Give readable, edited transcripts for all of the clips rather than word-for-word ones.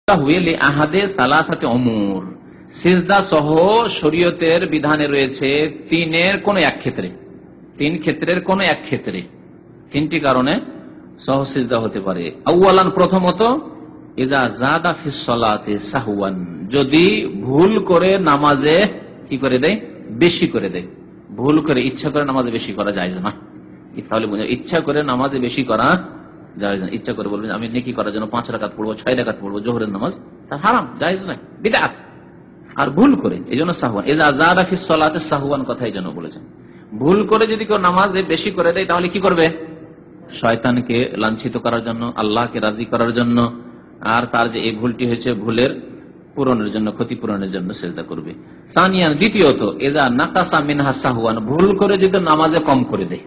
Wheelie আহাদে সালাসাতে অমুর, সিজদা সহ শরীয়তের বিধানে রয়েছে তিনের কোন এক ক্ষেত্রে, তিন ক্ষেত্রের কোন এক ক্ষেত্রে, তিনটি কারণে সহ সিজদা হতে পারে। আউয়ালান, প্রথমত ইযা যাদা ফিস সালাতি সাহওয়ান, যদি ভুল করে নামাজে কি করে দেয়, বেশি করে দেয়। ভুল করে ইচ্ছা করে নামাজে বেশি করা যায় না, তাহলে বুঝা ইচ্ছা করে নামাজে বেশি করা জায়েজ না। ইচ্ছা করে বলবেন আমি নেকি করার জন্য 5 রাকাত পড়বো, 6 রাকাত পড়বো জোহরের নামাজ, তা হারাম, জায়েজ নয়, বিদআত। আর ভুল করে এই জন্য সাহওয়ান, ইযা যাদা ফিস সালাতি সাহওয়ান কথা এই জন্য বলেছেন। ভুল করে যদি কেউ নামাজে বেশি করে দেয় তাহলে কি করবে? শয়তানকে লাঞ্ছিত করার জন্য, আল্লাহকে রাজি করার জন্য, আর তার যে এই ভুলটি হয়েছে ভুলের পূরণের জন্য, ক্ষতিপূরণের জন্য সিজদা করবে। সানিয়ান, দ্বিতীয়ত ইযা নাকাসা মিনহা সাহওয়ান, ভুল করে যদি নামাজে কম করে দেয়,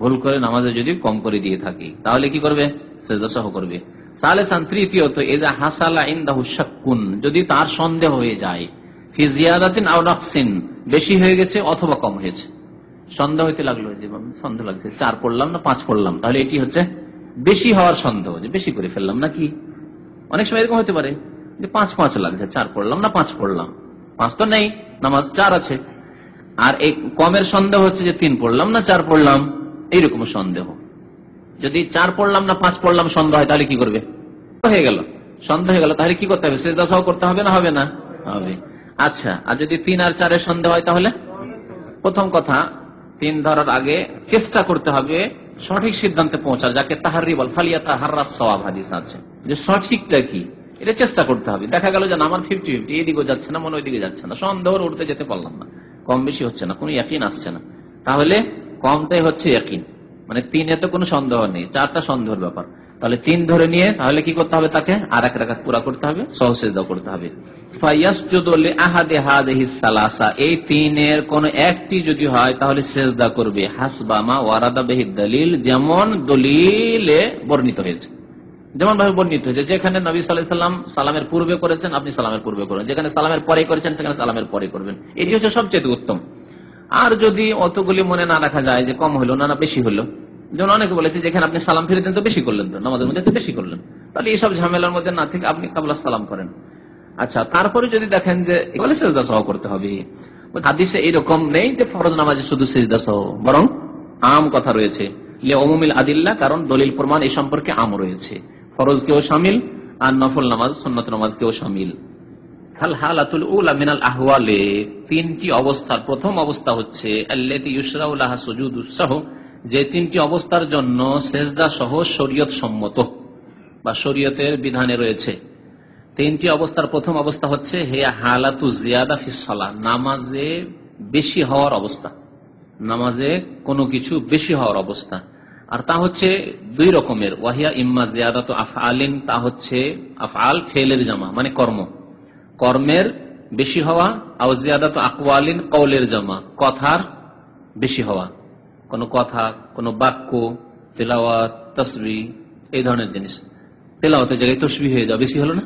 ভুল করে নামাজে যদি কম করে দিয়ে থাকি তাহলে কি করবে? সিজদা সহ করবে। সালেসান, তৃতীয়ত ইযা হাসালা ইনদাহু শাক্কুন, যদি তার সন্দেহ হয়ে যায় ফি জিয়াদাতিন আও নাকসিন, বেশি হয়ে গেছে অথবা কম হয়েছে, সন্দেহ হইতে লাগলো যে সন্দেহ লাগছে 4 পড়লাম না 5 পড়লাম, তাহলে এটি হচ্ছে বেশি হওয়ার সন্দেহ, যে বেশি করে ফেললাম নাকি। অনেক সময় এরকম হতে পারে যে 5 লাগছে, 4 পড়লাম না 5 পড়লাম, 5 তো নেই, নামাজ 4 আছে। আর এই কমের সন্দেহ হচ্ছে যে 3 পড়লাম না 4 পড়লাম, এইরকম সন্দেহ। যদি 4 পড়লাম না 5 পড়লাম সন্দেহ হয় তাহলে কি করবে? হয়ে গেল, সন্দেহ হয়ে গেল, তাহলে কি করতে হবে? সিজদা সহ করতে হবে না হবে না? হবে। আচ্ছা, আর যদি 3 আর 4 এর সন্দেহ হয় তাহলে প্রথম কথা 3 ধরার আগে চেষ্টা করতে হবে সঠিক সিদ্ধান্তে পৌঁছার, যাকে তাহাররি বল, ফালিয়া তাহাররাস সওয়াব হাদিস আছে, যে সঠিকটা কি এটা চেষ্টা করতে হবে। দেখা গেল যে আমার 50-50, এদিকেও যাচ্ছে না মনে ওইদিকে যাচ্ছে না, সন্দেহর উঠতে যেতে পারলাম না, কম বেশি হচ্ছে না, কোনো ইয়াকিন আসছে না, তাহলে কমটাই হচ্ছে ইয়াকিন, মানে 3 তো কোনো সন্দেহ নেই, 4টা সন্দেহের ব্যাপার। তাহলে 3 ধরে নিয়ে তাহলে কি করতে হবে? তাকে আর 1 রাকাত পুরা করতে হবে, সহ সিজদা করতে হবে। ফায়াসজুদু লিআহাদি হাযিহিস সালাসা, এই 3 এর কোন একটি যদি হয় তাহলে সিজদা করবে, হাসবা মা ওয়ারাদা বিহি দলিল, যেমন দলিলে বর্ণিত হয়েছে, যেমন ভাবে বর্ণিত হয়েছে। যেখানে নবী সাল্লাল্লাহু আলাইহি সাল্লাম সালামের পূর্বে করেছেন আপনি সালামের পূর্বে করবেন, যেখানে সালামের পরে করেছেন সেখানে সালামের পরে করবেন, এটি হচ্ছে সবচেয়ে উত্তম। আর যদি অতগুলি মনে না রাখা যায় যে কম হলো না বেশি হলো, যেমন অনেকে বলেছে যেখানে আপনি সালাম ফিরে দেন তো বেশি করলেন, তো নামাজের মধ্যে তো বেশি করলেন, তাহলে এইসব ঝামেলার মধ্যে না থেকে আপনি কাবলা সালাম করেন। আচ্ছা, তারপরে যদি দেখেন যে এগুলো সিজদা সহ করতে হবে, হাদিসে এইরকম নেই যে ফরজ নামাজে শুধু সিজদা সহ, বরং আম কথা রয়েছে লিউমুমিল আদিল্লাহ, কারণ দলিল প্রমাণ এই সম্পর্কে আম রয়েছে, ফরজ কেও শামিল আর নফল নামাজ সুন্নত নামাজ কেও শামিল। হাল হালাতুল উলা মিনাল আহওয়ালে, 3টি অবস্থার প্রথম অবস্থা হচ্ছে আল্লাতী ইউশরাউ লাহা সুজুদুস সাহ, যে 3টি অবস্থার জন্য সিজদা সহ শরীয়ত সম্মত বা শরীয়তের বিধানে রয়েছে। 3টি অবস্থার প্রথম অবস্থা হচ্ছে হিয়া হালাতু জিয়াদা ফিস সালাহ, নামাজে বেশি হওয়ার অবস্থা, নামাজে কোনো কিছু বেশি হওয়ার অবস্থা। আর তা হচ্ছে 2 রকমের, ওয়াহিয়া ইম্মা জিয়াদাতু আফআলিন, তা হচ্ছে আফআল ফেলের জামা মানে কর্ম, কর্মের বেশি হওয়া, আও জিয়াদাতু আকওয়ালিন কওলের জামা, কথার বেশি হওয়া, কোন কথা কোন বাক্য তেলাওয়াত তাসবিহ এই ধরনের জিনিস, তেলাওয়াতের জায়গায় তাসবিহ হয়ে যাবে, বেশি হলো না,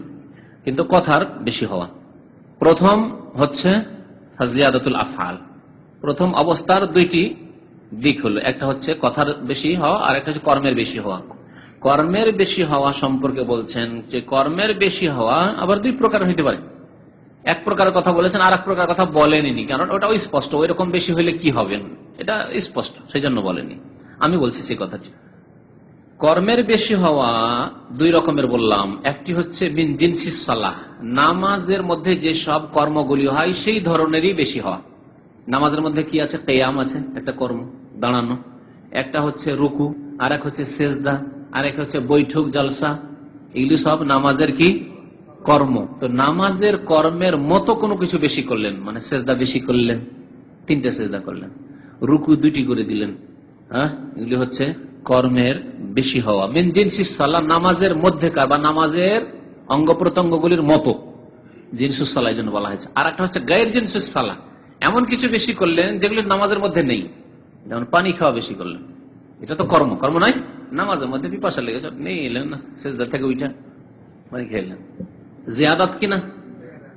কিন্তু কথার বেশি হওয়া। প্রথম হচ্ছে জিয়াদাতুল আফআল, প্রথম অবস্থার 2টি দিক হলো, একটা হচ্ছে কথার বেশি হওয়া আর একটা হচ্ছে কর্মের বেশি হওয়া। কর্মের বেশি হওয়া সম্পর্কে বলছেন যে কর্মের বেশি হওয়া আবার 2 প্রকার হইতে পারে, এক প্রকারের কথা বলেছেন আর এক প্রকার কথা বলেনি, কারণ ওটা স্পষ্ট, ওই রকম বেশি হলে কি হবে এটা স্পষ্ট, সেই জন্য বলেনি। আমি বলছি সেই কথাটি, কর্মের বেশি হওয়া 2 রকমের বললাম, একটি হচ্ছে মিন জিনসিস সালাহ, নামাজের মধ্যে যে সব কর্মগুলি হয় সেই ধরনেরই বেশি হওয়া। নামাজের মধ্যে কি আছে? কিয়াম আছে, একটা কর্ম, দাঁড়ানো, একটা হচ্ছে রুকু, আর এক হচ্ছে সেজদা, আর এক হচ্ছে বৈঠক জালসা, এগুলি সব নামাজের কি কর্ম। তো নামাজের কর্মের মতো কোনো কিছু বেশি করলেন, মানে সেজদা বেশি করলেন, 3টে সেজদা করলেন, রুকু 2টি করে দিলেন, হ্যাঁ, এগুলি হচ্ছে কর্মের বেশি হওয়া। মিন জিনসিস সালাহ, নামাজের মধ্যেকার বা নামাজের অঙ্গ প্রত্যঙ্গগুলির মতো, জিনসুস সালাহ জন্য বলা হয়েছে। আর একটা হচ্ছে গায়র জিনসুস সালাহ, এমন কিছু বেশি করলেন যেগুলি নামাজের মধ্যে নেই, যেমন পানি খাওয়া বেশি করলেন, এটা তো কর্ম, কর্ম নয়, নামাজের মধ্যে পিপাসা লেগেছে নেই এলেন না, সেজদা থেকে উঠা পানি খেলেন, জিয়াদাত কিনা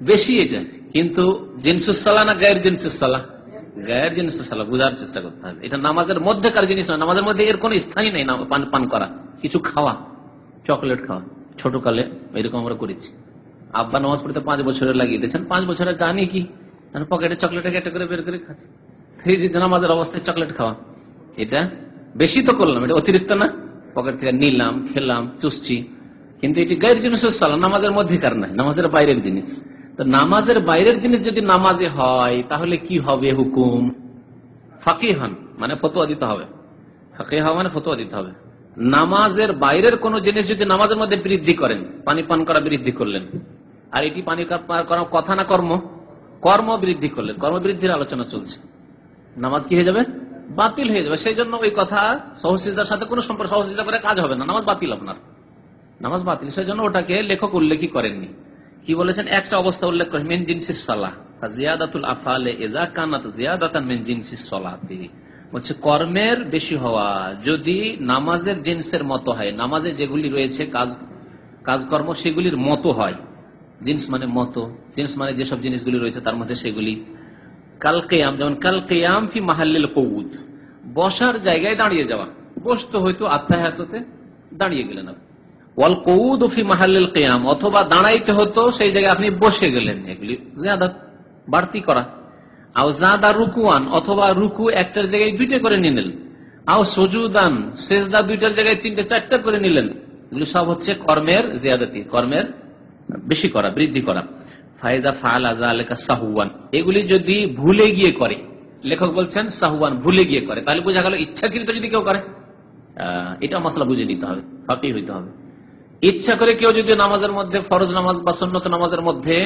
বেশি এটা, কিন্তু জিনসুস সালাহ না গায়র জিনসুস সালাহ? গায়ের জিনিস সালাহ বুঝার চেষ্টা করতে হবে, এটা নামাজের মধ্যেকার জিনিস না, নামাজের মধ্যে এর কোনো স্থানই নেই। পান করা, কিছু খাওয়া, চকলেট খাওয়া, ছোটকালে এরকম আমরা করেছি, আব্বা নামাজ পড়তে 5 বছরের লাগিয়ে দিয়েছেন, 5 বছরের জানি কি পকেটে চকলেট একটা করে বের করে খাচ্ছে। এই যে নামাজের অবস্থায় চকলেট খাওয়া, এটা বেশি তো করলাম, এটা অতিরিক্ত না? পকেট থেকে নিলাম, খেলাম, চুষছি, কিন্তু এটি গায়ের জিনিস সালাম, নামাজের মধ্যেকার নাই, নামাজের বাইরের জিনিস। তো নামাজের বাইরের জিনিস যদি নামাজে হয় তাহলে কি হবে হুকুম? ফাকিহান মানে ফতোয়া দিতে হবে, ফাকিহা মানে ফতোয়া দিতে হবে। নামাজের বাইরের কোন জিনিস যদি নামাজের মধ্যে বৃদ্ধি করেন, পানি পান করা বৃদ্ধি করলেন, আর এটি পানি করা কথা না কর্ম, কর্ম বৃদ্ধি করলেন, কর্মবৃদ্ধির আলোচনা চলছে, নামাজ কি হয়ে যাবে? বাতিল হয়ে যাবে। সেই জন্য ওই কথা সহসিজদার সাথে কোনো সম্পর্ক, সহসিজদা করে কাজ হবে না, নামাজ বাতিল, আপনার নামাজ বাতিল। সেই জন্য ওটাকে লেখক উল্লেখই করেননি। কি বলেছেন? একটা অবস্থা উল্লেখ করেন, মিন জিনসিস সালাহ, জিয়াদাতুল আফআলে ইযা কানাত জিয়াদাতান মিন জিনসিস সালাতি, বলছে কর্মের বেশি হওয়া যদি নামাজের জিনসের মতো হয়, নামাজে যেগুলি রয়েছে কাজকর্ম সেগুলির মতো হয়। জিন্স মানে মতো, জিন্স মানে যেসব জিনিসগুলি রয়েছে তার মধ্যে সেগুলি। কাল কিয়াম, যেমন কাল কিয়াম ফি মাহাল্লিল কউদ, বসার জায়গায় দাঁড়িয়ে যাওয়া, বসতে হয়তো আত্তাহিয়াতুতে দাঁড়িয়ে গেলেন আপনি। ওয়াল কউদ ফি মাহাল্লিল কিয়াম, অথবা দাঁড়াইতে হতো সেই জায়গায় আপনি বসে গেলেন, এগুলি জিয়াদাত, বাড়তি করা। আও জাদা রুকুয়ান, অথবা রুকু একটার জায়গায় 2টা করে নিলেন। আও সুজুদান, সিজদা 2টার জায়গায় 3টে 4টা করে নিলেন। এগুলি সব হচ্ছে কর্মের জিয়াদাতি, কর্মের বেশি করা, বৃদ্ধি করা। ফায়দা ফাআলা যালিকা সাহওয়ান, এগুলি যদি ভুলে গিয়ে করে, লেখক বলছেন সাহওয়ান, ভুলে গিয়ে করে, তাহলে বোঝা গেল ইচ্ছাকৃত যদি কেউ করে, এটা মসলা বুঝে নিতে হবে, ফাকিহ হইতে হবে। ইচ্ছা করে কেউ যদি নামাজের মধ্যে, ফরজ নামাজ বা সুন্নত নামাজের মধ্যে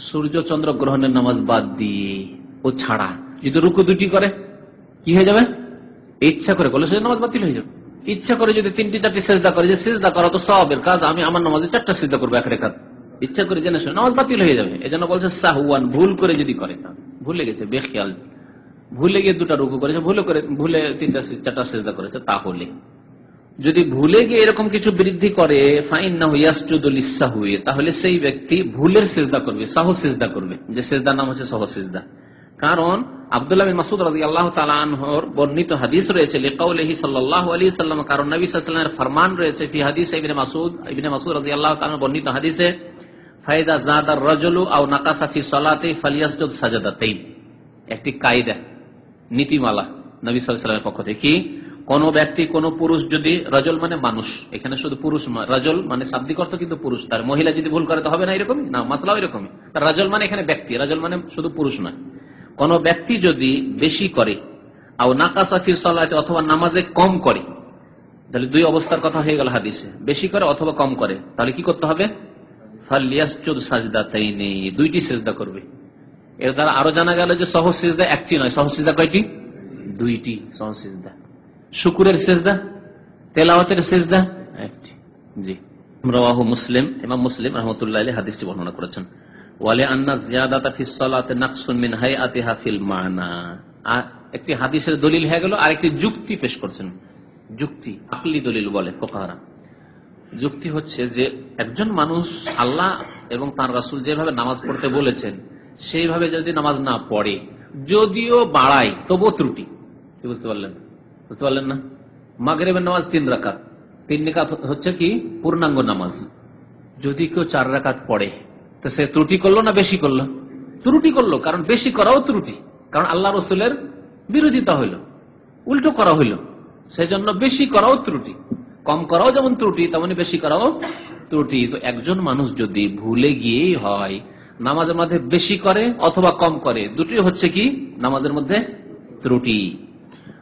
সূর্য চন্দ্র গ্রহণের নামাজ বাদ দিয়ে ও ছাড়া যদি রুকু 2টি করে, কি হয়ে যাবে? ইচ্ছা করে করলে সে নামাজ বাতিল হয়ে যাবে। ইচ্ছা করে যদি 3টি 4টি সিজদা করে, যে সিজদা করা তো সওয়াবের কাজ, আমি আমার নামাজে 4টা সিজদা করবো এক রাকাত, ইচ্ছা করে জেনে শুনে, নামাজ বাতিল হয়ে যাবে। এজন্য বলছে সাহওয়ান, ভুল করে যদি করে, ভুলে গেছে, বেখিয়াল, ভুলে গিয়ে 2টা রুকু করেছে, ভুলে 3টা 4টা সিজদা করেছে, তাহলে যদি ভুলে গিয়ে এরকম কিছু বৃদ্ধি করে, ফাইন্নাহু ইয়াসজুদু লিসসাহwi, তাহলে সেই ব্যক্তি ভুলের সিজদা করবে, সাহু সিজদা করবে, যে সিজদার নাম হচ্ছে সাহু সিজদা। কারণ আব্দুল্লাহ বিন মাসউদ রাদিয়াল্লাহু তাআলা আনহুর বর্ণিত হাদিস রয়েছে, লিকাউলিহি সাল্লাল্লাহু আলাইহি সাল্লাম, কারণ নবী সাল্লাল্লাহু আলাইহি ওয়াসাল্লামের ফরমান রয়েছে, ফি হাদিস ইবনে মাসউদ রাদিয়াল্লাহু তাআলা বর্ণিত হাদিসে, ফাইদা যাদার রাজুলু আও নাকাসা ফি সালাতি ফালিয়াসজুদ সাজদাতাইন, একটি কায়দা, নীতিমালা নবী সাল্লাল্লাহু আলাইহি ওয়াসাল্লামের পক্ষ থেকে। কোন ব্যক্তি, কোন পুরুষ যদি, রাজুল মানে মানুষ, এখানে শুধু পুরুষ, রাজুল মানে শাব্দিক অর্থ কিন্তু পুরুষ, তার মহিলা যদি ভুল করে তো হবে না, এরকমই না, মাসলাও এরকমই। রাজুল মানে এখানে ব্যক্তি, রাজুল মানে শুধু পুরুষ নয়। কোন ব্যক্তি যদি বেশি করে, আও নাকাসা ফি সালাতি, অথবা নামাজে কম করে, তাহলে 2 অবস্থার কথা হয়ে গেল হাদিসে, বেশি করে অথবা কম করে, তাহলে কি করতে হবে? ফালিয়াসজুদ সাজদাতাইনি, 2টি সিজদা করবে। এর দ্বারা আরো জানা গেল যে সহজ সিজদা একটি নয়, সহজ সিজদা কয়টি? 2টি সহজ সিজদা। শুকুরের সিজদা, তেলাওয়াতের সিজদা একটি। জি, রাওয়াহু মুসলিম, ইমাম মুসলিম রাহমাতুল্লাহি আলাইহি হাদিসটি বর্ণনা করেছেন। ওয়ালি আন্না জিয়াদাতা ফিস সালাতি নাকসুন মিন হাইআতিহা ফিল মানা, একটি হাদিসের দলিল হয়ে গেল, আর একটি যুক্তি পেশ করছেন। যুক্তি, আকলি দলিল বলে ফুকাহারা। যুক্তি হচ্ছে যে একজন মানুষ আল্লাহ এবং তার রাসূল যেভাবে নামাজ পড়তে বলেছেন সেইভাবে যদি নামাজ না পড়ে, যদিও বাড়ায় তবুও ত্রুটি। কি বুঝতে পারলেন? বুঝতে পারলেন না? মাগরিবের নামাজ 3 রাকাত, 3 রাকাত হচ্ছে কি পূর্ণাঙ্গ নামাজ। যদি কেউ 4 রাকাত পড়ে, তো সে ত্রুটি করলো না বেশি করলো? ত্রুটি করলো, কারণ বেশি করাও ত্রুটি, কারণ আল্লাহ রাসূলের বিরোধিতা হইল, উল্টো করা হইল। সেজন্য বেশি করাও ত্রুটি, কম করাও যেমন ত্রুটি, তেমনি বেশি করাও ত্রুটি। তো একজন মানুষ যদি ভুলে গিয়েই হয় নামাজের মধ্যে বেশি করে অথবা কম করে, দুটোই হচ্ছে কি নামাজের মধ্যে ত্রুটি।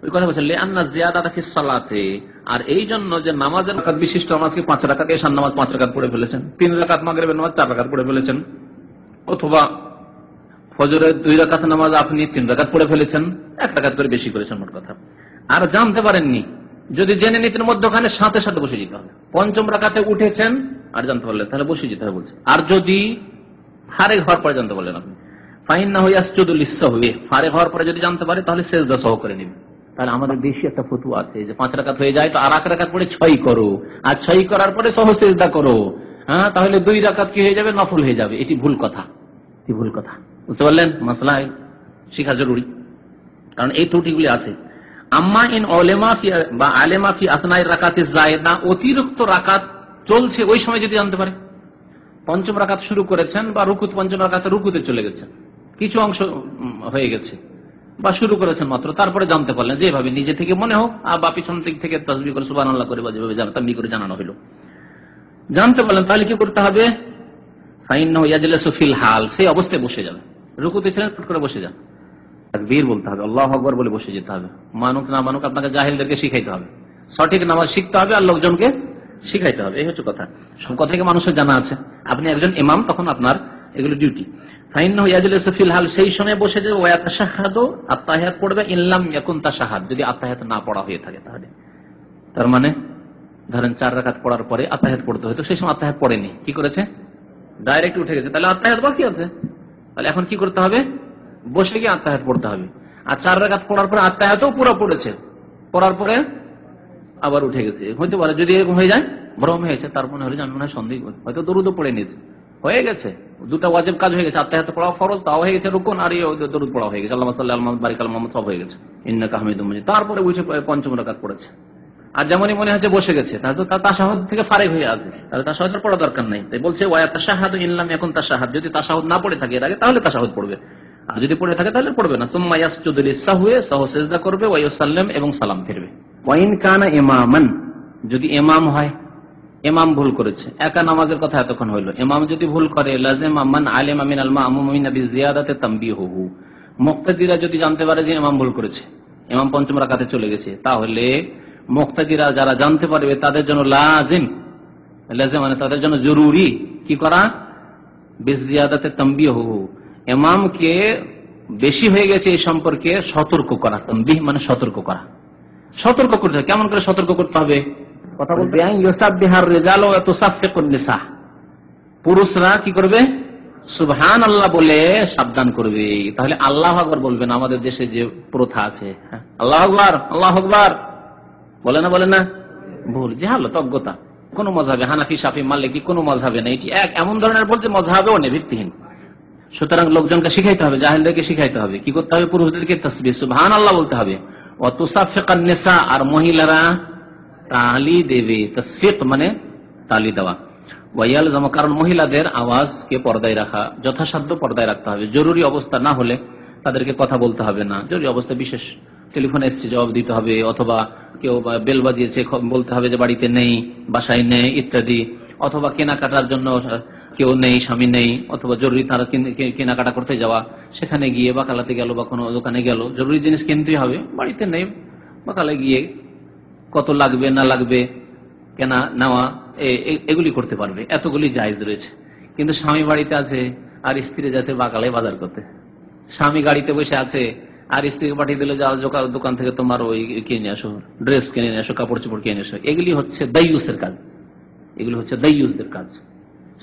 ওই কথা বলছেন লিআন্না জিয়াদাতা ফিস সালাতে, আর এই জন্য যে নামাজের রাকাত বিশিষ্ট নামাজকে 5 রাকাত, এশার নামাজ 5 রাকাত পড়ে ফেলেছেন, 3 রাকাত মাগরিবের নামাজ 4 রাকাত পড়ে ফেলেছেন, অথবা ফজরের 2 রাকাত নামাজ আপনি 3 রাকাত পড়ে ফেলেছেন, 1 রাকাত করে বেশি করেছেন মোট কথা। আর জানতে পারেননি, যদি জেনে নিতেন মধ্যখানে, সাথে সাথে বসে যেতে হবে। 5ম রাকাতে উঠেছেন আর জানতে পারলেন, তাহলে বসে যেতে হবে বলছে। আর যদি ফারেক হওয়ার পরে জানতে পারলেন আপনি, ফাইন্নাহু ইয়াসজুদু লিসসাহwi, ফারেক হওয়ার পরে যদি জানতে পারে তাহলে সিজদা সহ করে নেবে। তাহলে আমাদের দেশে একটা ফতোয়া আছে যে 5 রাকাত হয়ে যায় তো আর 1 রাকাত পরে 6 করো, আর 6 করার পরে সহ সিজদা করো। হ্যাঁ, তাহলে 2 রাকাত কি হয়ে যাবে? নফল হয়ে যাবে। এটি ভুল কথা, এটি ভুল কথা। বুঝতে পারলেন? মাসলা শিখা জরুরি, কারণ এই ত্রুটিগুলি আছে। আম্মা ইন উলামা ফি বা আলেমা ফি আসনাই রাকাতিজ যায়েদা, অতিরিক্ত রাকাত চলছে ওই সময় যদি জানতে পারে, পঞ্চম রাকাত শুরু করেছেন বা পঞ্চম রাকাতে রুকুতে চলে গেছেন, কিছু অংশ হয়ে গেছে বা শুরু করেছেন মাত্র, তারপরে জানতে পারলেন যেভাবে নিজে থেকে মনে হোক বা পিছন দিক থেকে তাসবিহ করে সুবহানাল্লাহ করে বা যেভাবে তামবীহ করে জানানো হলো, জানতে পারলেন, তাহলে কি করতে হবে? ফাইন্নাহু ইয়াজলিসু ফিল হাল, সেই অবস্থায় বসে যাবে। রুকুতে ছিলেন, ফুট করে বসে যান, তাকবীর বলতে হবে, আল্লাহু আকবার বলে বসে যেতে হবে। মানুক না মানুক আপনাকে জাহিলদেরকে শিখাইতে হবে, সঠিক নামাজ শিখতে হবে আর লোকজনকে শিখাইতে হবে, এই হচ্ছে কথা। সব কথা কি মানুষের জানা আছে? আপনি একজন ইমাম, তখন আপনার এগুলো ডিউটি। ফাইন্নাহু ইয়াজলিসু ফিল হাল, সেই সময় বসে যে ওয়া ইয়াতাশাহাদু, আত্তাহিয়াত পড়বে, ইল্লাম ইয়াকুন তাশাহাদ, যদি আত্তাহিয়াত না পড়া হয়ে থাকে তাহলে। তার মানে ধরেন 4 রাকাত পড়ার পরে আত্তাহিয়াত পড়তে হতো, সেই সময় আত্তাহিয়াত পড়েনি, কি করেছে? ডাইরেক্ট উঠে গেছে, তাহলে আত্তাহিয়াত বাকি আছে। তাহলে এখন কি করতে হবে? বসে গিয়ে আত্তাহিয়াত পড়তে হবে। আর 4 রাকাত পড়ার পরে আত্তাহিয়াতও পুরো পড়েছে, পড়ার পরে আবার উঠে গেছে, হইতে পারে যদি এরকম হয়ে যায়, ভ্রম হয়েছে, তার মনে হলে জানবেন সন্দেহ, হয়তো দরুদও পড়ে নিয়েছে, হয়ে গেছে, দুটা ওয়াজিব কাজ হয়ে গেছে, আত্তাহিয়াত পড়া ফরজ, তাও হয়ে গেছে রুকুন, আর দরুদ পড়া হয়ে গেছে, আল্লাহুম্মা সাল্লি আলা মুহাম্মাদ বারিক আলা মুহাম্মাদ, সব হয়ে গেছে, ইন্নাকা হামিদুম মাজিদ। তারপরে উঠে পঞ্চম রাকাত পড়েছে, আর যেমনই মনে হচ্ছে বসে গেছে, তাহলে তো তার তাশাহুদ থেকে ফারেক হয়ে আছে, তাহলে তাশাহুদ পড়া দরকার নাই। তাই বলছে ওয়া তাশাহাদু ইল্লাম ইয়াকুন তাশাহাদ, যদি তাশাহুদ না পড়ে থাকে এর আগে, তাহলে তাশাহুদ পড়বে, আর যদি পড়ে থাকে তাহলে পড়বে না। সুম্মা ইয়াসজুদু লিসাহwi, সাহু সিজদা করবে, ওয়া ইউসাল্লিম, এবং সালাম ফিরবে। ওয়া ইন কানা ইমামান, যদি ইমাম হয়, ইমাম ভুল করেছে, একা নামাজের কথা এতক্ষণ হইল, ইমাম যদি ভুল করে, লাজিমা মান আলিমা মিনাল মা'মুমিন বিজিয়াদাতি তামবিহুহু, মুক্তাদিরা যদি জানতে পারে যে ইমাম ভুল করেছে, ইমাম পঞ্চম রাকাতে চলে গেছে, তাহলে মুক্তাদিরা যারা জানতে পারবে তাদের জন্য লাজিম মানে তাদের জন্য জরুরি কি করা? বিজিয়াদাতি তামবিহুহু, ইমামকে বেশি হয়ে গেছে এই সম্পর্কে সতর্ক করা। তামবিহ মানে সতর্ক করা, সতর্ক করতে হবে। কেমন করে সতর্ক করতে হবে? কথা বলতে, ইউসাব্বিহার রিজাল ওয়া তুসাফফিকুন নিসা, পুরুষরা কি করবে? সুবহানাল্লাহ বলে সাবধান করবে। তাহলে আল্লাহু আকবার বলবেন, আমাদের দেশে যে প্রথা আছে, আল্লাহু আকবার আল্লাহু আকবার বলে না, বলে না, ভুল, জাহালত, অজ্ঞতা। কোন মাযহাবে, হানাফি, শাফি, মালিকি, কোন মাযহাবে নেই, এটি এক এমন ধরনের বলতে মাযহাবেও নেই, ভিত্তিহীন। সুতরাং লোকজনকে শিখাইতে হবে, জাহিলদেরকে শিখাইতে হবে, কি করতে হবে? পুরুষদেরকে তাসবিহ সুবহানাল্লাহ বলতে হবে। ওয়া তুসাফফিকুন নিসা, আর মহিলারা তালি দেবে, তাসফিক মানে তালি দেওয়া। ওয়াইয়ালজামু, কারণ মহিলাদের আওয়াজকে পর্দায় রাখা, যথাসাধ্য পর্দায় রাখতে হবে। জরুরি অবস্থা না হলে তাদেরকে কথা বলতে হবে না, জরুরি অবস্থা বিশেষ টেলিফোন এসছে জবাব দিতে হবে, অথবা কেউ বেল বাজিয়েছে বলতে হবে যে বাড়িতে নেই, বাসায় নেই ইত্যাদি, অথবা কেনাকাটার জন্য কেউ নেই, স্বামী নেই, অথবা জরুরি তারা কেনাকাটা করতে যাওয়া, সেখানে গিয়ে বাকালাতে গেল বা কোনো দোকানে গেল, জরুরি জিনিস কিনতেই হবে, বাড়িতে নেই, বাকালে গিয়ে কত লাগবে না লাগবে কেনা নেওয়া এগুলি করতে পারবে, এতগুলি জায়েজ রয়েছে। কিন্তু স্বামী বাড়িতে আছে আর স্ত্রী যাচ্ছে বাকালে বাজার করতে, স্বামী গাড়িতে বসে আছে আর স্ত্রীকে পাঠিয়ে দিলে যাও দোকান থেকে তোমার ওই কিনে আসো, ড্রেস কিনে নিয়ে আসো, কাপড় চোপড় কিনে আসো, এগুলি হচ্ছে দাইয়ুসের কাজ, এগুলি হচ্ছে দাইয়ুসদের কাজ।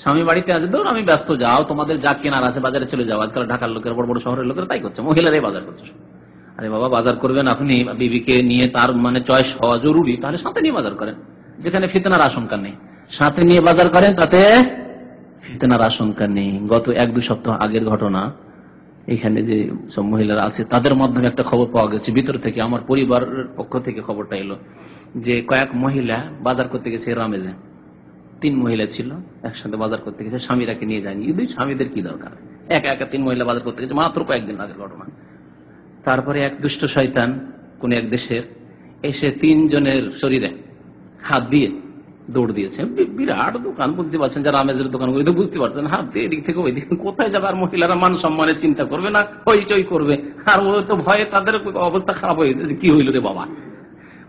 স্বামী বাড়িতে আছে, ধর আমি ব্যস্ত, যাও তোমাদের যা কেনার আছে বাজারে চলে যাও। আজকাল ঢাকার লোকের, বড় বড় শহরের লোকেরা তাই করছে, মহিলারাই বাজার করছে। আরে বাবা, বাজার করবেন আপনি, বিবিকে নিয়ে তার মানে চয়েস হওয়া জরুরি, তাহলে সাথে নিয়ে বাজার করেন, যেখানে ফিতনার আশঙ্কা নেই, সাথে নিয়ে বাজার করেন, তাতে ফিতনার আশঙ্কা নেই। গত 1-2 সপ্তাহ আগের ঘটনা, এখানে যে সব মহিলারা আছে তাদের মাধ্যমে একটা খবর পাওয়া গেছে ভিতর থেকে, আমার পরিবারের পক্ষ থেকে খবরটা এলো যে কয়েক মহিলা বাজার করতে গেছে রামেজে, 3 মহিলা ছিল একসাথে বাজার করতে গেছে, স্বামীরাকে নিয়ে যায়নি। স্বামীদের কি দরকার, একা একা 3 মহিলা বাজার করতে গেছে, মাত্র কয়েকদিন আগের ঘটনা। তারপরে এক দুষ্ট শয়তান কোন এক দেশের এসে 3 জনের শরীরে হাত দিয়ে দৌড় দিয়েছে। বিরাট দোকান, বুঝতে পারছেন, যারা আমেজের দোকানগুলি তো বুঝতে পারছেন, হাত দিয়ে এদিক থেকে ওই দিকে কোথায় যাবে, আর মহিলারা মান সম্মানের চিন্তা করবে না, হইচই করবে, আর ও তো ভয়ে তাদের অবস্থা খারাপ হয়ে গেছে, কি হইল রে বাবা,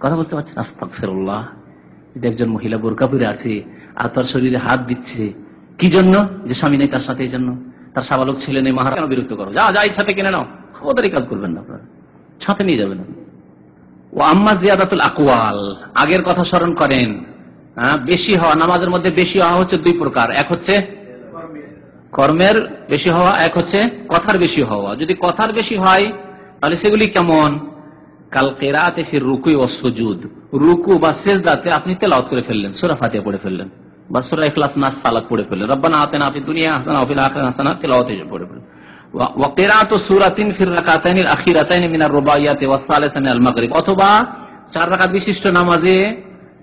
কথা বলতে পারছেন। আস্তাগফিরুল্লাহ, একজন মহিলা বোরকা পরে আছে আর তার শরীরে হাত দিচ্ছে, কি জন্য? যে স্বামী নেই তার সাথে, এই জন্য। তার সাবালক ছেলে নেই, মাহারা, কেন বিরক্ত করো, যা যা ইচ্ছাতে কিনে নাও, ওদেরই কাজ করবেন না, আপনারা সাথে নিয়ে যাবেন। ও আম্মা জিয়াদাতুল আকওয়াল, আগের কথা স্মরণ করেন, বেশি হওয়া, নামাজের মধ্যে বেশি হওয়া হচ্ছে 2 প্রকার, এক হচ্ছে কর্মের বেশি হওয়া, এক হচ্ছে কথার বেশি হওয়া। যদি কথার বেশি হয় তাহলে সেগুলি কেমন? কাল কিরাআতি ফির রুকুই ওয়াস সুজুদ, রুকু বা সিজদাতে আপনি তেলাওয়াত করে ফেললেন, সূরা ফাতিহা পড়ে ফেললেন, বা সূরা ইখলাস, নাস, ফালাক পড়ে ফেললেন, রব্বানা আতিনা ফিদ দুনিয়া হাসানাহ ওয়া ফিল আখিরাতি হাসানাহ, তেলাওয়াতে পড়ে ফেললেন। ওয়া কিরাআতু সূরাতিন ফির রাকাতাইনিল আখিরাতাইনি মিনার রুবাইয়াতি ওয়াস সালিসানি আল মাগরিব, অথবা 4 রাকাত বিশিষ্ট নামাজে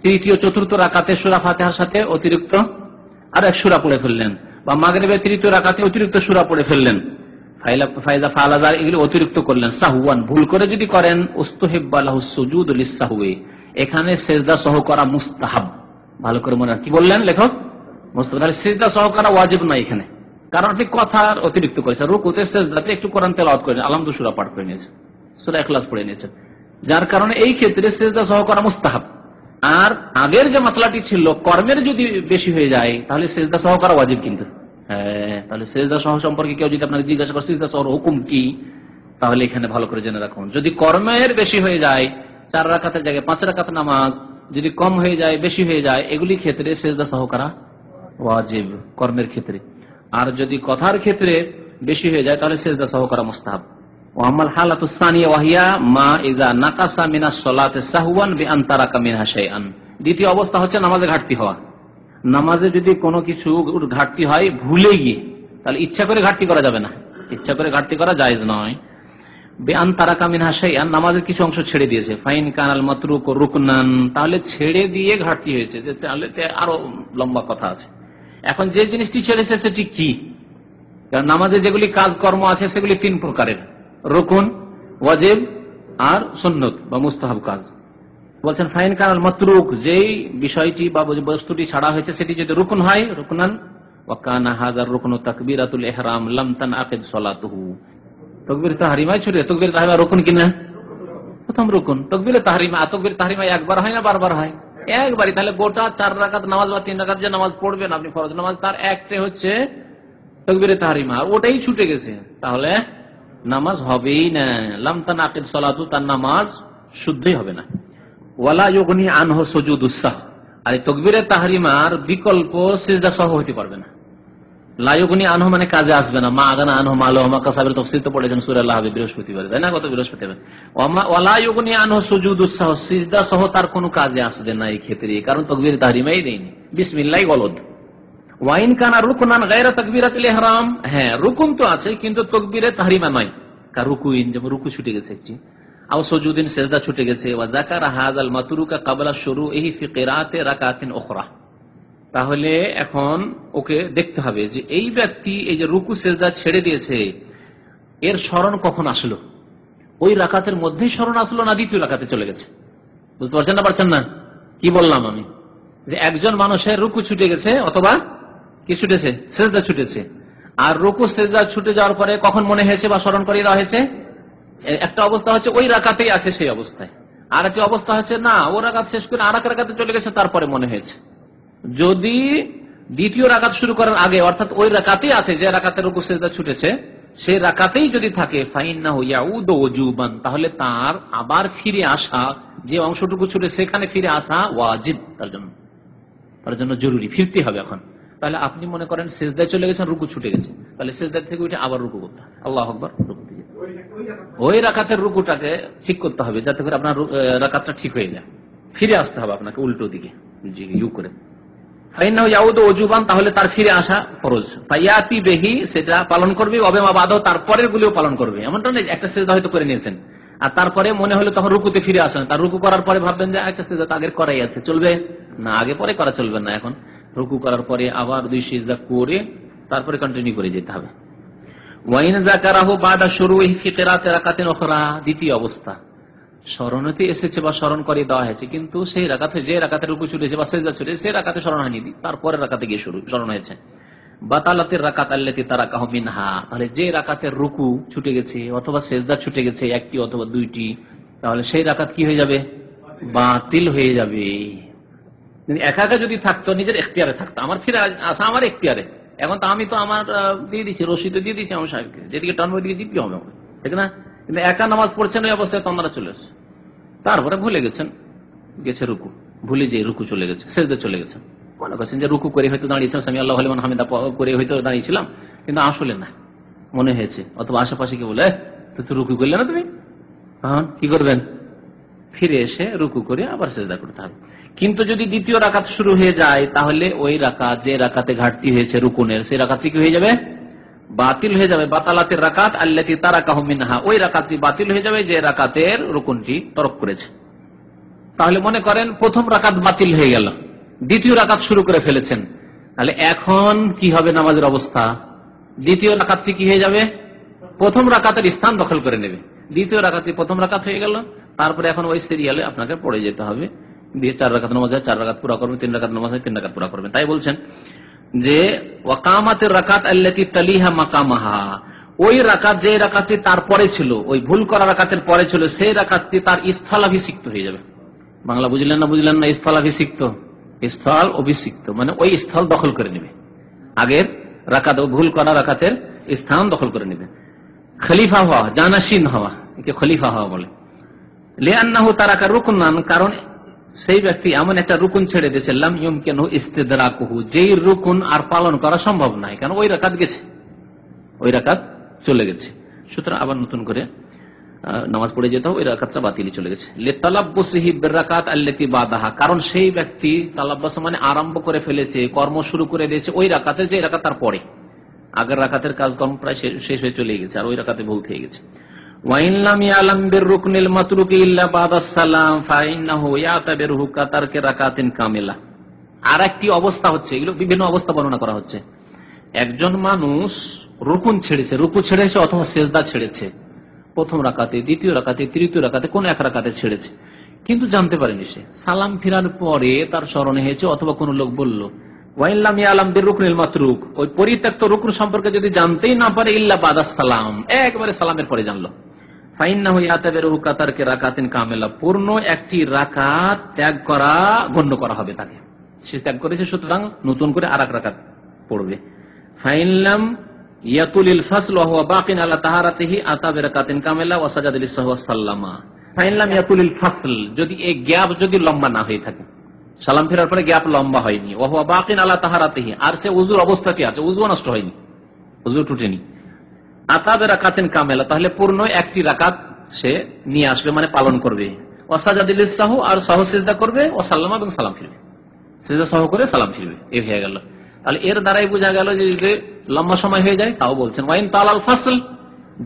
তৃতীয় চতুর্থ রাকাতে সূরা ফাতিহার সাথে অতিরিক্ত আর এক সূরা পড়ে ফেললেন। বা মাগরিবের তৃতীয় রাকাতে অতিরিক্ত সূরা পড়ে ফেললেন, ফাইজা ফালাজা এগুলি অতিরিক্ত করলেন, সাহওয়ান ভুল করে যদি করেন, উস্তুহিব্বা লাহু সুজুদু লিসসাহওয়ি, এখানে সিজদা সহ করা মুস্তাহাব। ভালো করে মনে রাখ, কি বললেন লেখক? মুস্তাহাব। সিজদা সহ করা ওয়াজিব নয় এখানে, কারণ আপনি কথার অতিরিক্ত করেছেন। রুকুতে সিজদাতে একটু কোরআন তেলাওয়াত করেন, আলহামদুলিল্লাহ সূরা পাঠ করে নিয়েছেন, সূরা ইখলাস পড়ে নিয়েছেন, যার কারণে এই ক্ষেত্রে সিজদা সহ করা মুস্তাহাব। আর আগের যে মাসলাটি ছিল, কর্মের যদি বেশি হয়ে যায় তাহলে সিজদা সহ করা ওয়াজিব। কিন্তু তাহলে সিজদা সহ সম্পর্কে কেউ যদি আপনাকে জিজ্ঞাসা করে সিজদা সহ হুকুম কি, তাহলে এখানে ভালো করে জেনে রাখুন। যদি কর্মের বেশি হয়ে যায়, 4 রাকাতের জায়গায় 5 রাকাত নামাজ যদি কম হয়ে যায়, বেশি হয়ে যায়, এগুলি ক্ষেত্রে সিজদা সহ করা ওয়াজিব কর্মের ক্ষেত্রে। আর যদি কথার ক্ষেত্রে বেশি হয়ে যায় তাহলে সিজদা সহ করা মুস্তাহাব। ওয়ামাল হালাতুস সানিয়া ওয়াহিয়া মা ইযা নাকাসা মিনাস সালাতি সাহওয়ান বিআন তারাকা মিনহা শাইআন। দ্বিতীয় অবস্থা হচ্ছে নামাজে ঘাটতি হওয়া। নামাজে যদি কোনো কিছু ঘাটতি হয় ভুলে গিয়ে, তাহলে ইচ্ছা করে ঘাটতি করা যাবে না, ইচ্ছা করে ঘাটতি করা জায়েজ নয়। বিআন তারাকা মিনহা শাইআন, নামাজের কিছু অংশ ছেড়ে দিয়েছে। ফাইন কানাল মাতরুক রুকনান, তাহলে ছেড়ে দিয়ে ঘাটতি হয়েছে, তাহলে আরো লম্বা কথা আছে। এখন যে জিনিসটি ছেড়েছে সেটি কি? কারণ নামাজে যেগুলি কাজকর্ম আছে সেগুলি 3 প্রকারের, রুকুন, ওয়াজিব আর সুন্নত বা মুস্তাহাব কাজ। বলছেন ফাইন কানাল মাতরুক, যেই বিষয়টি বা বস্তুটি ছাড়া হয়েছে সেটি যদি রুকুন হয়, রুকনান, ওয়া কানা হাযার রুকনু তাকবীরাতুল ইহরাম লাম তানআকিদ সালাতুহু। তাকবীর তাহরিমায় ছুটে, তাকবীর তাহরিমা রুকুন কিনা? প্রথম রুকুন। তাকবীর তাহরিমা একবার হয় না বারবার হয়? একবারই। তাহলে গোটা 4 রাকাত নামাজ বা 3 রাকাত যে নামাজ পড়বেন আপনি ফরজ নামাজ, তার একটাই হচ্ছে তাকবীর তাহরিমা, আর ওটাই ছুটে গেছে, তাহলে নামাজ হবেই না। লাম তানআকিদ সালাতু, তার নামাজ শুদ্ধই হবে না। ওয়ালা ইউগনি আনহু সুজুদুস সাহ, আর এই তাকবীরে তাহরিমার বিকল্প সিজদা সহ হতে পারবে না। লা ইউগনি আনহু মানে কাজে আসবে না। মা আগানা আনহু মালুহু মা কাসাবের তাফসীর তো পড়েছেন সূরা আল-আহজাব বৃহস্পতিবার, তাই না? গত বৃহস্পতিবার। ওয়ালা ইউগনি আনহু সুজুদুস সাহ, সিজদা সহ তার কোনো কাজে আসবে না এই ক্ষেত্রে, কারণ তাকবীরে তাহরিমাই নেই, বিসমিল্লাহ গলদ। ওয়াইন কানা রুকনান গায়রা তাকবীরাতুল ইহরাম, হ্যাঁ রুকুন তো আছে কিন্তু তাকবীরে তাহরিমা নয়, কার রুকুইন, যেমন রুকু ছুটে গেছে একটি, আও সুজুদিন সিজদা ছুটে গেছে। ওয়া যাকারা হাযাল মাতরুকা ক্বাবলা শুরুইহি ফি কিরাআতি রাকাতিন উখরা, তাহলে এখন ওকে দেখতে হবে যে এই ব্যক্তি এই যে রুকু সিজদা ছেড়ে দিয়েছে, এর স্মরণ কখন আসলো? ওই রাকাতের মধ্যেই স্মরণ আসলো না দ্বিতীয় রাকাতে চলে গেছে? বুঝতে পারছেন না? পারছেন না? কি বললাম আমি? যে একজন মানুষের রুকু ছুটে গেছে, অথবা কি ছুটেছে? সিজদা ছুটেছে। আর রুকু সিজদা ছুটে যাওয়ার পরে কখন মনে হয়েছে বা স্মরণ করিয়ে দেওয়া হয়েছে? একটা অবস্থা হচ্ছে ওই রাকাতেই আছে সেই অবস্থায়, আর একটা অবস্থা হচ্ছে না ও রাকাত শেষ করে আর এক রাকাতে চলে গেছে, তারপরে মনে হয়েছে। যদি দ্বিতীয় রাকাত শুরু করার আগে, অর্থাৎ ওই রাকাতেই আছে যে রাকাতে রুকু সিজদা ছুটেছে, সেই রাকাতেই যদি থাকে ফাইন্নাহু ইয়াউদু ওজুবান, তাহলে তার আবার ফিরে আসা, যে অংশটুকু ছুটে সেখানে ফিরে আসা ওয়াজিব, তার জন্য জরুরি, ফিরতে হবে এখন। তাহলে আপনি মনে করেন সিজদায় চলে গেছেন, রুকু ছুটে গেছে, তাহলে সিজদা থেকে উঠে আবার রুকু করতে হবে, আল্লাহু আকবার, রুকু দিয়ে ওই রাকাতের রুকুটাকে ঠিক করতে হবে, যাতে করে আপনার রাকাতটা ঠিক হয়ে যায়। ফিরে আসতে হবে আপনাকে উল্টো দিকে, ইউ করে। ফাইন্নাহু ইয়াউদু ওজুবান, তাহলে তার ফিরে আসা ফরজ। ফায়াতি বিহি, সেটা পালন করবে। ওয়াবিমা বাদাহু, তারপরের গুলিও পালন করবে। এমনটা নেই একটা সিজদা হয়তো করে নিয়েছেন আর তারপরে মনে হলো তখন রুকুতে ফিরে আসেন, তার রুকু করার পরে ভাববেন যে একটা সিজদা আগের করাই আছে, চলবে না? আগে পরে করা চলবে না। এখন রুকু করার পরে আবার 2 সিজদা করে তারপরে কন্টিনিউ করে যেতে হবে। ওয়াইন যাকারাহু বাদা শুরুইহি ফি কিরাআতি রাকাতিন উখরা, দ্বিতীয় অবস্থা, স্মরণতে এসেছে বা স্মরণ করে দেওয়া হয়েছে, কিন্তু সেই রাকাতে, যে রাকাতে রুকু ছুটেছে বা সিজদা ছুটেছে, সেই রাকাতে স্মরণ হয়নি, তারপরে রাকাতে গিয়ে স্মরণ হয়েছে। বাতালাতির রাকাত আল্লাতী তারাকাহু মিনহা, তাহলে যে রাকাতের রুকু ছুটে গেছে অথবা সিজদা ছুটে গেছে, একটি অথবা 2টি, তাহলে সেই রাকাত কি হয়ে যাবে? বাতিল হয়ে যাবে। একা একা যদি থাকতো, নিজের এখতিয়ারে থাকতো, আমার ফিরে আসা আমার এখতিয়ারে, এখন তো আমি তো আমার দিয়ে দিচ্ছি, রশিদে দিয়ে দিচ্ছি আমার সাহেবকে, যেদিকে টানবো ওইদিকে জিততে হবে, ঠিক না? কিন্তু একা নামাজ পড়ছেন ওই অবস্থায় তো আমরা চলে আসছি, তারপরে ভুলে গেছেন, গেছে রুকু, ভুলে যে রুকু চলে গেছে, সিজদা চলে গেছেন, মনে করছেন যে রুকু করে হয়তো দাঁড়িয়েছিলাম, সামি আল্লাহু লিমান হামিদা করে হয়তো দাঁড়িয়েছিলাম, কিন্তু আসলে না, মনে হয়েছে। অথবা আশেপাশে কি বলে, তো রুকু করলে না তুমি, হ্যাঁ কি করবেন? ফিরে এসে রুকু করে আবার সিজদা করতে হবে। কিন্তু যদি দ্বিতীয় রাকাত শুরু হয়ে যায়, তাহলে ওই রাকাত, যে রাকাতে ঘাটতি হয়েছে রুকুনের, সেই রাকাতটি কি হয়ে যাবে? বাতিল হয়ে যাবে। বাতালাতের রাকাত আল্লাতী তারাকাহু মিনহা, ওই রাকাতটি বাতিল হয়ে যাবে যে রাকাতের রুকুনটি তরক করেছে। তাহলে মনে করেন প্রথম রাকাত বাতিল হয়ে গেল, দ্বিতীয় রাকাত শুরু করে ফেলেছেন, তাহলে এখন কি হবে নামাজের অবস্থা? দ্বিতীয় রাকাতটি কি হয়ে যাবে? প্রথম রাকাতের স্থান দখল করে নেবে। দ্বিতীয় রাকাতটি প্রথম রাকাত হয়ে গেল, তারপরে এখন ওই সিরিয়ালে আপনাকে পড়ে যেতে হবে, দিয়ে 4 রাকাত নামাজ হয় 4 রাকাত পুরা করবেন, 3 রাকাত নামাজ হয় 3 রাকাত পুরা করবেন। তাই বলছেন যে ওয়াকামাতের রাকাত আল্লাতী তালিহা মাকামাহা, ওই রাকাত যে রাকাতটি তারপরে ছিল, ওই ভুল করা রাকাতের পরে ছিল, সেই রাকাতটি তার স্থলাভিষিক্ত হয়ে যাবে। বাংলা বুঝলেন না? স্থলাভিষিক্ত, স্থল অভিষিক্ত মানে ওই স্থল দখল করে নেবে, আগের রাকাত ভুল করা রাকাতের স্থান দখল করে নেবে। খলিফা হওয়া, জানাসীন হওয়া, একে খলিফা হওয়া বলে। লিআন্নাহু তারাকা রুকনান, কারণ সেই ব্যক্তি এমন একটা রুকুন ছেড়ে দিয়েছে, লাম ইউমকিনহু ইস্তিদরাকুহু, যেই রুকুন আর পালন করা সম্ভব নয়, কারণ ওই রাকাত গেছে, ওই রাকাত চলে গেছে। সুতরাং আবার নতুন করে নামাজ পড়ে যেতে হবে, ওই রাকাতটা বাতিলই চলে গেছে। লিতালাব্বুসিহি বিররাকাত আল্লাতী বাদাহা, কারণ সেই ব্যক্তি তালাব্বাস মানে আরম্ভ করে ফেলেছে, কর্ম শুরু করে দিয়েছে ওই রাকাতে, যে রাকাত তার পরে, আগের রাকাতের কাজকর্ম প্রায় শেষ হয়ে চলে গেছে, আর ওই রাকাতে ভুল হয়ে গেছে। ওয়াইন লাম ইয়ালাম বিররুকনিল মাতরুকি ইল্লা বাদাস সালাম ফাইন্নাহু ইয়াতাবিরহু কাতারকি রাকাতিন কামিলা। আর একটি অবস্থা হচ্ছে, এগুলো বিভিন্ন অবস্থা বর্ণনা করা হচ্ছে। একজন মানুষ রুকুন ছেড়েছে, রুকু ছেড়েছে অথবা সেজদা ছেড়েছে, প্রথম রাকাতে, দ্বিতীয় রাকাতে, তৃতীয় রাকাতে, কোন এক রাকাতে ছেড়েছে, কিন্তু জানতে পারেনি সে। সালাম ফিরার পরে তার স্মরণে হয়েছে, অথবা কোন লোক বলল, ওয়াইন লাম ইয়ালাম বিররুকনিল মাতরুক, ওই পরিত্যক্ত রুকুন সম্পর্কে যদি জানতেই না পারে, ইল্লা বাদাস সালাম, একবারে সালামের পরে জানলো, ফাইন্নাহু ইয়াতাবিরহু কাতারকি রাকাতিন কামিলা, পূর্ণ একটি রাকাত ত্যাগ করা গণ্য করা হবে তাকে। সে ত্যাগ করেছে, সুতরাং নতুন করে আর এক রাকাত পড়বে। ফাইনলাম ইয়াতুলিল ফাসল ওয়া হুয়া বাকিন আলা তাহারাতিহি আতা বিরাকাতিন কামিলা ওয়া সাজাদা লিসাহু ওয়া সাল্লামা। ফাইনলাম ইয়াতুলিল ফাসল, যদি এই গ্যাপ যদি লম্বা না হয়ে থাকে, সালাম ফেরার পরে গ্যাপ লম্বা হয়নি, ওয়া হুয়া বাকিন আলা তাহারাতিহি, আর সে ওযুর অবস্থাতে আছে, ওযু নষ্ট হয়নি, ওযু টুটেনি, আতা বিরাকাতিন কামিলা, তাহলে পূর্ণ একটি রাকাত সে নিয়ে আসবে, মানে পালন করবে। ওয়া সাজাদা লিসাহু, আর সহ সিজদা করবে, ওয়া সাল্লামা, এবং সালাম ফিরবে, সিজদা সহ করে সালাম ফিরবে। এই হয়ে গেল। তাহলে এর দ্বারাই বোঝা গেল যে যদি লম্বা সময় হয়ে যায়, তাও বলছেন ওয়াইন তালাল ফাসল,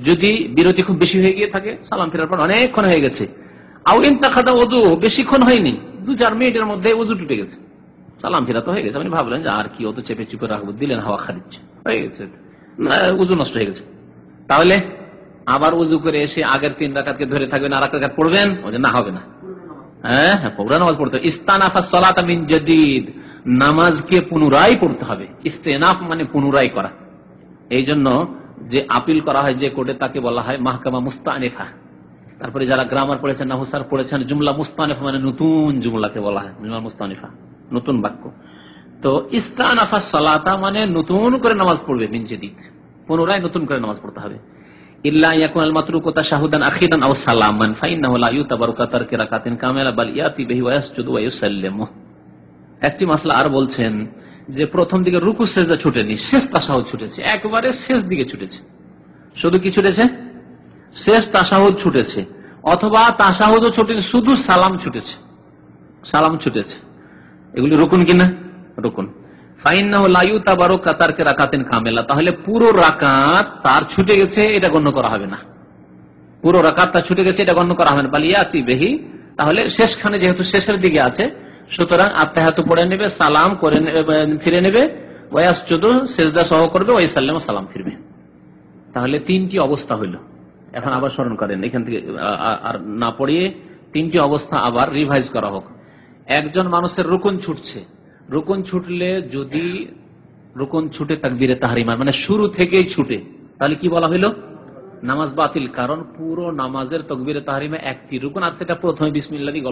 যদি বিরতি খুব বেশি হয়ে গিয়ে থাকে, সালাম ফেরার পর অনেকক্ষণ হয়ে গেছে, আও ইনতাখাদা ওযু, বেশিক্ষণ হয়নি, 2-4 মিনিটের মধ্যে ওযু টুটে গেছে, সালাম ফেরা তো হয়ে গেছে, আপনি ভাবলেন যে আর কি অত চেপে চুপে রাখবো, দিলেন হাওয়া খারিজ হয়ে গেছে, ওযু নষ্ট হয়ে গেছে। তাহলে আবার ওযু করে এসে আগের 3 রাকাতকে ধরে থাকবেন, আর এক রাকাত পড়বেন, না হবে না, হ্যাঁ পুরো নামাজ পড়তে হবে। ইস্তানাফা সালাতা মিন জাদিদ, নামাজকে পুনরায় পড়তে হবে। ইস্তেনাফ মানে পুনরায় করা। এই জন্য যে আপিল করা হয় যে কোর্টে, তাকে বলা হয় মাহকামা মুস্তানিফা। তারপরে যারা গ্রামার পড়েছেন, নাহু পড়েছেন, জুমলা মুস্তানিফা মানে নতুন জুমলাকে বলা হয় জুমলা মুস্তানিফা, নতুন বাক্য। তো ইস্তানাফা সালাতা মানে নতুন করে নামাজ পড়বে, মিন জাদিদ, পুনরায় নতুন করে নামাজ পড়তে হবে। ইল্লা ইয়াকুনাল মাতরুকু তাশাহুদান আখিরান আও সালামান ফাইন্নাহু লা ইউতাবারু কাতারকি রাকাতিন কামিলা বাল ইয়াতি বিহি ওয়া ইয়াসজুদু ওয়া ইউসাল্লিমু। একটি মাসলা আর বলছেন যে প্রথম দিকে রুকু সেজদা ছুটেনি, শেষ তাশাহুদ ছুটেছে, একবারে শেষ দিকে ছুটেছে। শুধু কি ছুটেছে? শেষ তাশাহুদ ছুটেছে, অথবা তাশাহুদও ছুটেছে, শুধু সালাম ছুটেছে, সালাম ছুটেছে। এগুলি রুকুন কিনা? রুকুন। ফাইন্নাহু লা ইউতাবারু কাতারকি রাকাতিন কামিলা, তাহলে পুরো রাকাত তার ছুটে গেছে, এটা গণ্য করা হবে না। পুরো রাকাত তার ছুটে গেছে, এটা গণ্য করা হবে না। বাল ইয়াতি বিহি, তাহলে শেষখানে যেহেতু শেষের দিকে আছে, সুতরাং আত্তাহিয়াতু পড়ে নেবে, সালাম করে ফিরে নেবে, ওয়াসজুদু সিজদা সহ করবে, ওয়া সাল্লামু সালাম ফিরবে। তাহলে 3টি অবস্থা হইল। এখন আবার স্মরণ করেন, এখান থেকে আর না পড়িয়ে 3টি অবস্থা আবার রিভাইজ করা হোক। একজন মানুষের রুকুন ছুটছে, রুকুন ছুটলে যদি রুকুন ছুটে তাকবীরে তাহরিমা মানে শুরু থেকেই ছুটে, তাহলে কি বলা হইল? নামাজ বাতিল, কারণ পুরো নামাজের তাকবীরে তাহরিমা একটি রুকুন, আর সেটা প্রথমে বিসমিল্লাহ